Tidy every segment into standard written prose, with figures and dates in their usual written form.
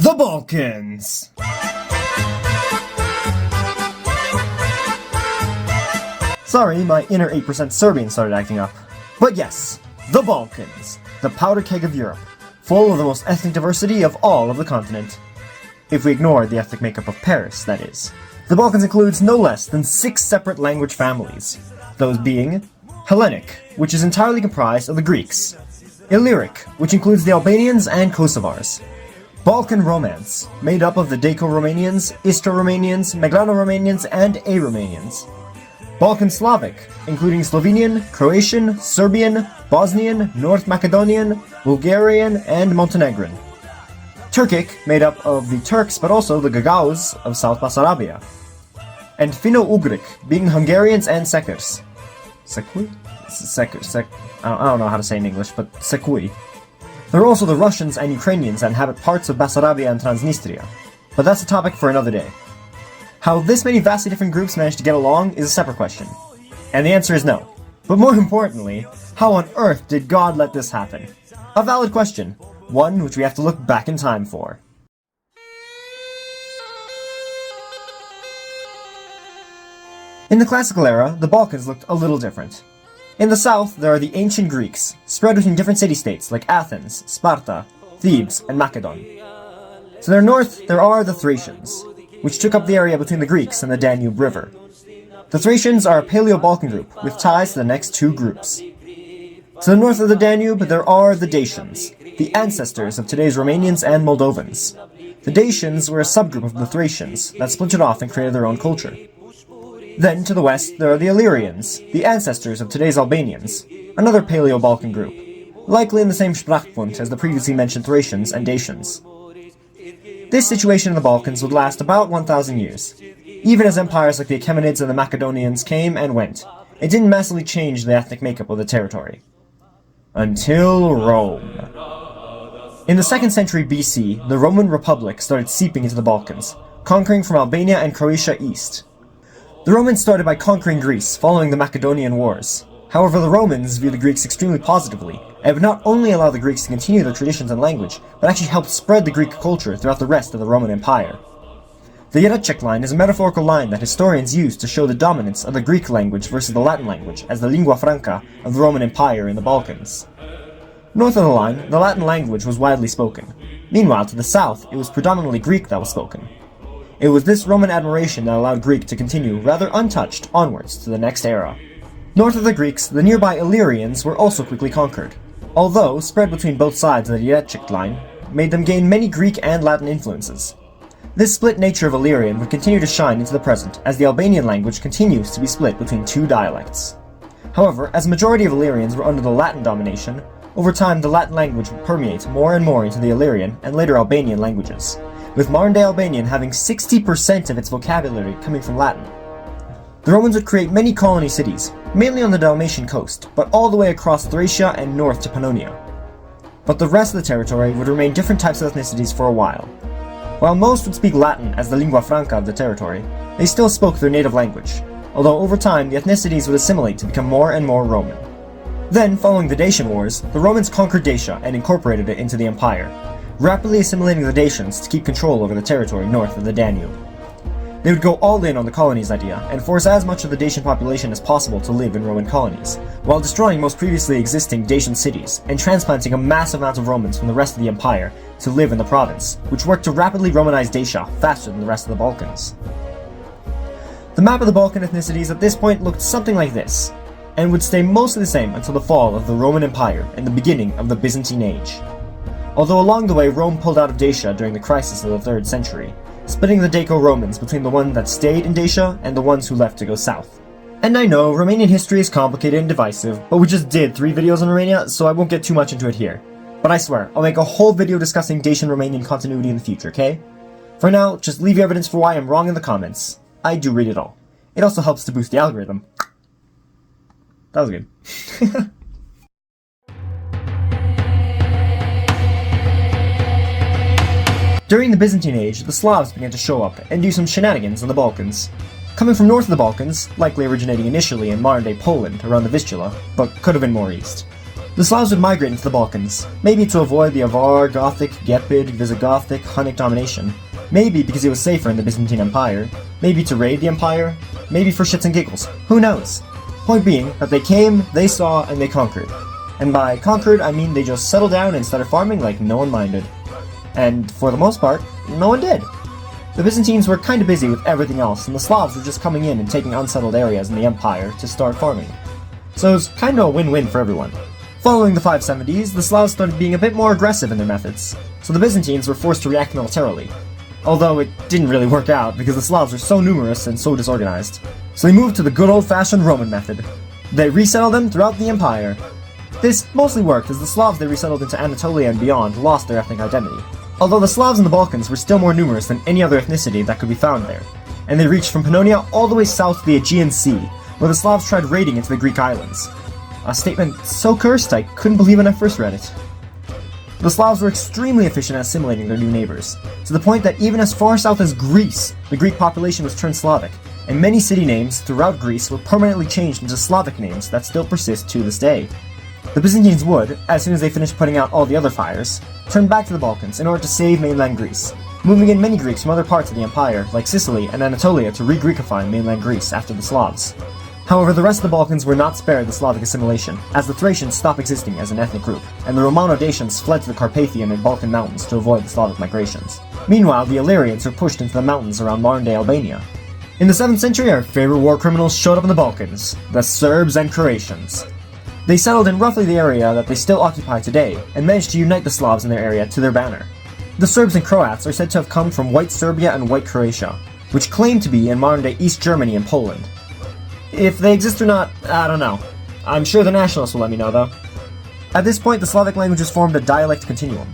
The Balkans! Sorry, my inner 8% Serbian started acting up. But yes, the Balkans, the powder keg of Europe, full of the most ethnic diversity of all of the continent. If we ignore the ethnic makeup of Paris, that is. The Balkans includes no less than 6 separate language families, those being Hellenic, which is entirely comprised of the Greeks, Illyric, which includes the Albanians and Kosovars, Balkan Romance, made up of the Daco-Romanians, Istro-Romanians, Meglano-Romanians, and A-Romanians, Balkan Slavic, including Slovenian, Croatian, Serbian, Bosnian, North Macedonian, Bulgarian, and Montenegrin. Turkic, made up of the Turks but also the Gagauz of South Bessarabia. And Finno-Ugric, being Hungarians and Sekers. Sekui? I don't know how to say in English, but Sekui. There are also the Russians and Ukrainians that inhabit parts of Bessarabia and Transnistria. But that's a topic for another day. How this many vastly different groups managed to get along is a separate question. And the answer is no. But more importantly, how on earth did God let this happen? A valid question, one which we have to look back in time for. In the classical era, the Balkans looked a little different. In the south, there are the ancient Greeks, spread between different city-states like Athens, Sparta, Thebes, and Macedon. To their north, there are the Thracians, which took up the area between the Greeks and the Danube River. The Thracians are a Paleo-Balkan group, with ties to the next 2 groups. To the north of the Danube, there are the Dacians, the ancestors of today's Romanians and Moldovans. The Dacians were a subgroup of the Thracians that splintered off and created their own culture. Then, to the west, there are the Illyrians, the ancestors of today's Albanians, another Paleo-Balkan group, likely in the same Sprachbund as the previously mentioned Thracians and Dacians. This situation in the Balkans would last about 1,000 years. Even as empires like the Achaemenids and the Macedonians came and went, it didn't massively change the ethnic makeup of the territory. Until Rome. In the 2nd century BC, the Roman Republic started seeping into the Balkans, conquering from Albania and Croatia east. The Romans started by conquering Greece following the Macedonian Wars. However, the Romans viewed the Greeks extremely positively, and would not only allow the Greeks to continue their traditions and language, but actually helped spread the Greek culture throughout the rest of the Roman Empire. The Jedrzejczyk line is a metaphorical line that historians use to show the dominance of the Greek language versus the Latin language as the lingua franca of the Roman Empire in the Balkans. North of the line, the Latin language was widely spoken. Meanwhile, to the south, it was predominantly Greek that was spoken. It was this Roman admiration that allowed Greek to continue rather untouched onwards to the next era. North of the Greeks, the nearby Illyrians were also quickly conquered, although spread between both sides of the Jedrzejczyk line made them gain many Greek and Latin influences. This split nature of Illyrian would continue to shine into the present as the Albanian language continues to be split between 2 dialects. However, as a majority of Illyrians were under the Latin domination, over time the Latin language would permeate more and more into the Illyrian and later Albanian languages, with modern-day Albanian having 60% of its vocabulary coming from Latin. The Romans would create many colony cities, mainly on the Dalmatian coast, but all the way across Thracia and north to Pannonia. But the rest of the territory would remain different types of ethnicities for a while. While most would speak Latin as the lingua franca of the territory, they still spoke their native language, although over time the ethnicities would assimilate to become more and more Roman. Then, following the Dacian Wars, the Romans conquered Dacia and incorporated it into the empire, rapidly assimilating the Dacians to keep control over the territory north of the Danube. They would go all in on the colonies idea and force as much of the Dacian population as possible to live in Roman colonies, while destroying most previously existing Dacian cities and transplanting a massive amount of Romans from the rest of the empire to live in the province, which worked to rapidly Romanize Dacia faster than the rest of the Balkans. The map of the Balkan ethnicities at this point looked something like this, and would stay mostly the same until the fall of the Roman Empire and the beginning of the Byzantine Age. Although along the way Rome pulled out of Dacia during the crisis of the 3rd century, splitting the Daco-Romans between the ones that stayed in Dacia and the ones who left to go south. And I know, Romanian history is complicated and divisive, but we just did 3 videos on Romania, so I won't get too much into it here. But I swear, I'll make a whole video discussing Dacian-Romanian continuity in the future, okay? For now, just leave your evidence for why I'm wrong in the comments. I do read it all. It also helps to boost the algorithm. That was good. During the Byzantine Age, the Slavs began to show up and do some shenanigans in the Balkans. Coming from north of the Balkans, likely originating initially in modern-day Poland around the Vistula, but could have been more east. The Slavs would migrate into the Balkans, maybe to avoid the Avar, Gothic, Gepid, Visigothic, Hunnic domination, maybe because it was safer in the Byzantine Empire, maybe to raid the empire, maybe for shits and giggles, who knows? Point being that they came, they saw, and they conquered. And by conquered, I mean they just settled down and started farming like no one minded. And for the most part, no one did. The Byzantines were kinda busy with everything else, and the Slavs were just coming in and taking unsettled areas in the empire to start farming. So it was kinda a win-win for everyone. Following the 570s, the Slavs started being a bit more aggressive in their methods, so the Byzantines were forced to react militarily. Although it didn't really work out because the Slavs were so numerous and so disorganized. So they moved to the good old-fashioned Roman method. They resettled them throughout the empire. This mostly worked as the Slavs they resettled into Anatolia and beyond lost their ethnic identity. Although the Slavs in the Balkans were still more numerous than any other ethnicity that could be found there, and they reached from Pannonia all the way south to the Aegean Sea, where the Slavs tried raiding into the Greek islands. A statement so cursed I couldn't believe when I first read it. The Slavs were extremely efficient at assimilating their new neighbors, to the point that even as far south as Greece, the Greek population was turned Slavic, and many city names throughout Greece were permanently changed into Slavic names that still persist to this day. The Byzantines would, as soon as they finished putting out all the other fires, turn back to the Balkans in order to save mainland Greece, moving in many Greeks from other parts of the empire, like Sicily and Anatolia, to re-Greekify mainland Greece after the Slavs. However, the rest of the Balkans were not spared the Slavic assimilation, as the Thracians stopped existing as an ethnic group, and the Romano-Dacians fled to the Carpathian and Balkan mountains to avoid the Slavic migrations. Meanwhile, the Illyrians were pushed into the mountains around modern-day Albania. In the 7th century, our favorite war criminals showed up in the Balkans, the Serbs and Croatians. They settled in roughly the area that they still occupy today, and managed to unite the Slavs in their area to their banner. The Serbs and Croats are said to have come from White Serbia and White Croatia, which claim to be in modern-day East Germany and Poland. If they exist or not, I don't know. I'm sure the nationalists will let me know, though. At this point, the Slavic languages formed a dialect continuum,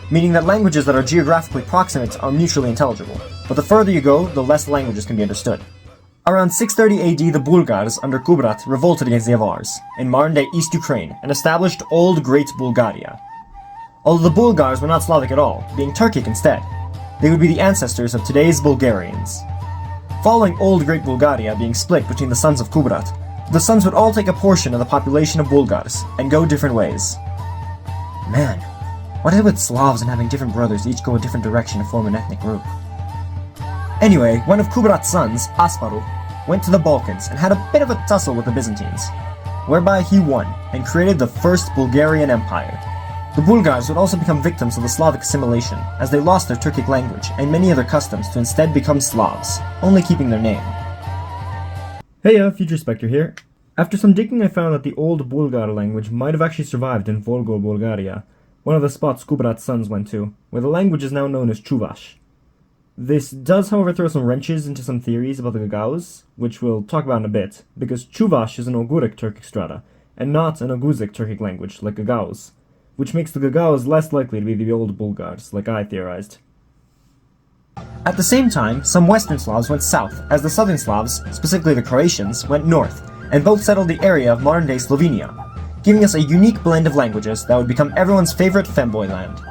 meaning that languages that are geographically proximate are mutually intelligible, but the further you go, the less languages can be understood. Around 630 AD, the Bulgars, under Kubrat, revolted against the Avars, in modern-day East Ukraine, and established Old Great Bulgaria. Although the Bulgars were not Slavic at all, being Turkic instead, they would be the ancestors of today's Bulgarians. Following Old Great Bulgaria being split between the sons of Kubrat, the sons would all take a portion of the population of Bulgars, and go different ways. Man, what is it with Slavs and having different brothers each go a different direction to form an ethnic group? Anyway, one of Kubrat's sons, Asparuh, went to the Balkans and had a bit of a tussle with the Byzantines, whereby he won and created the First Bulgarian Empire. The Bulgars would also become victims of the Slavic assimilation, as they lost their Turkic language and many other customs to instead become Slavs, only keeping their name. Hey, Future Spectre here. After some digging I found that the old Bulgar language might have actually survived in Volgo, Bulgaria, one of the spots Kubrat's sons went to, where the language is now known as Chuvash. This does, however, throw some wrenches into some theories about the Gagauz, which we'll talk about in a bit, because Chuvash is an Oguric Turkic strata, and not an Oguzic Turkic language like Gagauz, which makes the Gagauz less likely to be the old Bulgars, like I theorized. At the same time, some Western Slavs went south, as the Southern Slavs, specifically the Croatians, went north, and both settled the area of modern-day Slovenia, giving us a unique blend of languages that would become everyone's favorite femboy land.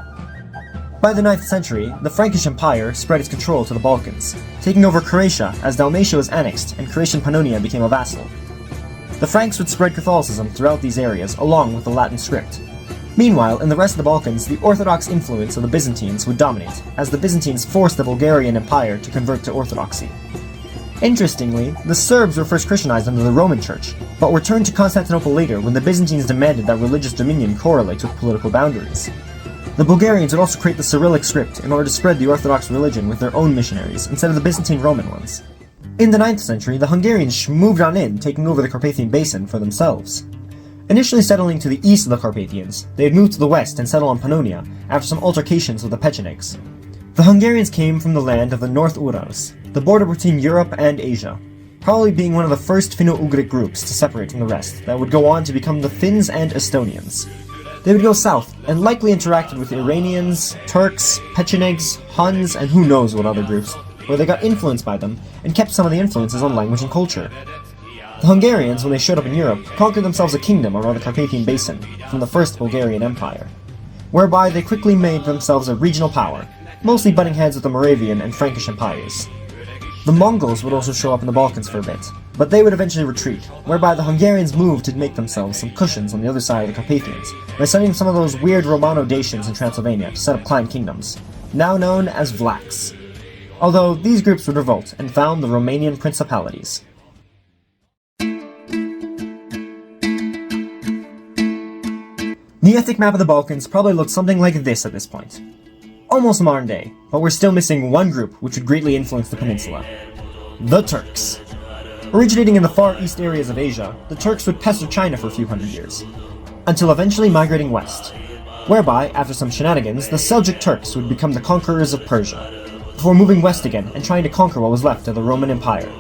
By the 9th century, the Frankish Empire spread its control to the Balkans, taking over Croatia as Dalmatia was annexed and Croatian Pannonia became a vassal. The Franks would spread Catholicism throughout these areas, along with the Latin script. Meanwhile, in the rest of the Balkans, the Orthodox influence of the Byzantines would dominate, as the Byzantines forced the Bulgarian Empire to convert to Orthodoxy. Interestingly, the Serbs were first Christianized under the Roman Church, but were turned to Constantinople later when the Byzantines demanded that religious dominion correlate with political boundaries. The Bulgarians would also create the Cyrillic script in order to spread the Orthodox religion with their own missionaries, instead of the Byzantine Roman ones. In the 9th century, the Hungarians moved on in, taking over the Carpathian Basin for themselves. Initially settling to the east of the Carpathians, they had moved to the west and settled on Pannonia after some altercations with the Pechenegs. The Hungarians came from the land of the North Urals, the border between Europe and Asia, probably being one of the first Finno-Ugric groups to separate from the rest that would go on to become the Finns and Estonians. They would go south and likely interacted with Iranians, Turks, Pechenegs, Huns, and who knows what other groups, where they got influenced by them and kept some of the influences on language and culture. The Hungarians, when they showed up in Europe, conquered themselves a kingdom around the Carpathian Basin from the First Bulgarian Empire, whereby they quickly made themselves a regional power, mostly butting heads with the Moravian and Frankish empires. The Mongols would also show up in the Balkans for a bit, but they would eventually retreat, whereby the Hungarians moved to make themselves some cushions on the other side of the Carpathians, by sending some of those weird Romano-Dacians in Transylvania to set up clan kingdoms, now known as Vlachs. Although these groups would revolt and found the Romanian principalities. The ethnic map of the Balkans probably looked something like this at this point. Almost modern day, but we're still missing one group which would greatly influence the peninsula. The Turks. Originating in the far east areas of Asia, the Turks would pester China for a few hundred years, until eventually migrating west, whereby, after some shenanigans, the Seljuk Turks would become the conquerors of Persia, before moving west again and trying to conquer what was left of the Roman Empire.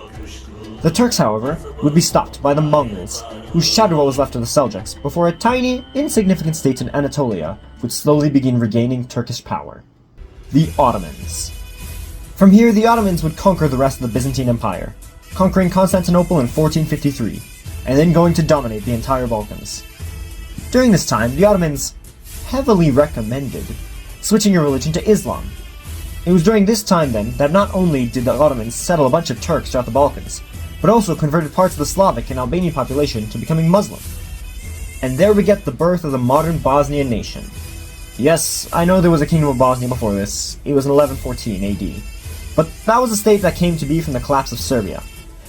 The Turks, however, would be stopped by the Mongols, who shattered what was left of the Seljuks, before a tiny, insignificant state in Anatolia would slowly begin regaining Turkish power. The Ottomans. From here, the Ottomans would conquer the rest of the Byzantine Empire, conquering Constantinople in 1453, and then going to dominate the entire Balkans. During this time, the Ottomans heavily recommended switching your religion to Islam. It was during this time, then, that not only did the Ottomans settle a bunch of Turks throughout the Balkans, but also converted parts of the Slavic and Albanian population to becoming Muslim. And there we get the birth of the modern Bosnian nation. Yes, I know there was a kingdom of Bosnia before this. It was in 1114 AD. But that was a state that came to be from the collapse of Serbia.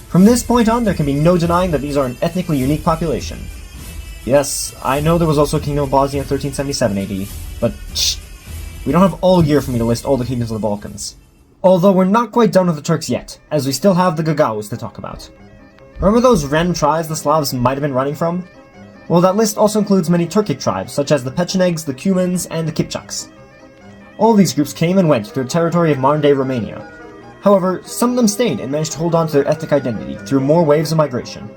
From this point on, there can be no denying that these are an ethnically unique population. Yes, I know there was also a kingdom of Bosnia in 1377 AD, but shh, we don't have all year for me to list all the kingdoms of the Balkans. Although we're not quite done with the Turks yet, as we still have the Gagauz to talk about. Remember those random tribes the Slavs might have been running from? Well, that list also includes many Turkic tribes, such as the Pechenegs, the Cumans, and the Kipchaks. All these groups came and went through the territory of modern-day Romania. However, some of them stayed and managed to hold on to their ethnic identity through more waves of migration.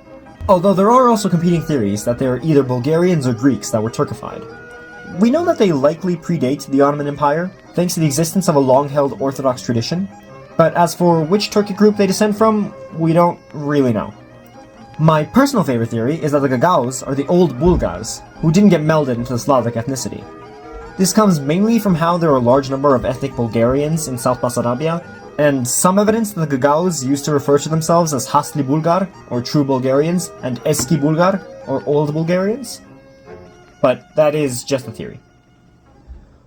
Although there are also competing theories that they are either Bulgarians or Greeks that were Turkified. We know that they likely predate the Ottoman Empire, thanks to the existence of a long-held Orthodox tradition, but as for which Turkic group they descend from, we don't really know. My personal favorite theory is that the Gagauz are the old Bulgars, who didn't get melded into the Slavic ethnicity. This comes mainly from how there are a large number of ethnic Bulgarians in South Bessarabia, and some evidence that the Gagauz used to refer to themselves as Hasli Bulgar, or true Bulgarians, and Eski Bulgar, or old Bulgarians. But that is just a theory.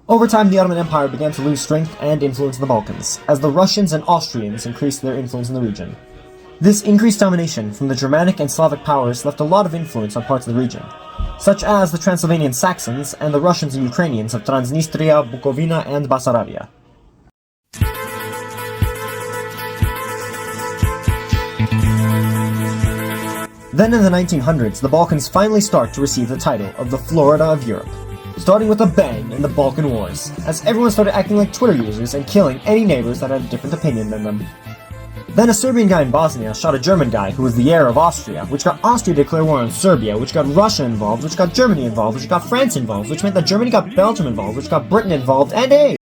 Over time, the Ottoman Empire began to lose strength and influence in the Balkans, as the Russians and Austrians increased their influence in the region. This increased domination from the Germanic and Slavic powers left a lot of influence on parts of the region, such as the Transylvanian Saxons and the Russians and Ukrainians of Transnistria, Bukovina, and Bessarabia. Then in the 1900s, the Balkans finally start to receive the title of the Florida of Europe, starting with a bang in the Balkan Wars, as everyone started acting like Twitter users and killing any neighbors that had a different opinion than them. Then a Serbian guy in Bosnia shot a German guy who was the heir of Austria, which got Austria to declare war on Serbia, which got Russia involved, which got Germany involved, which got France involved, which meant that Germany got Belgium involved, which got Britain involved, and hey!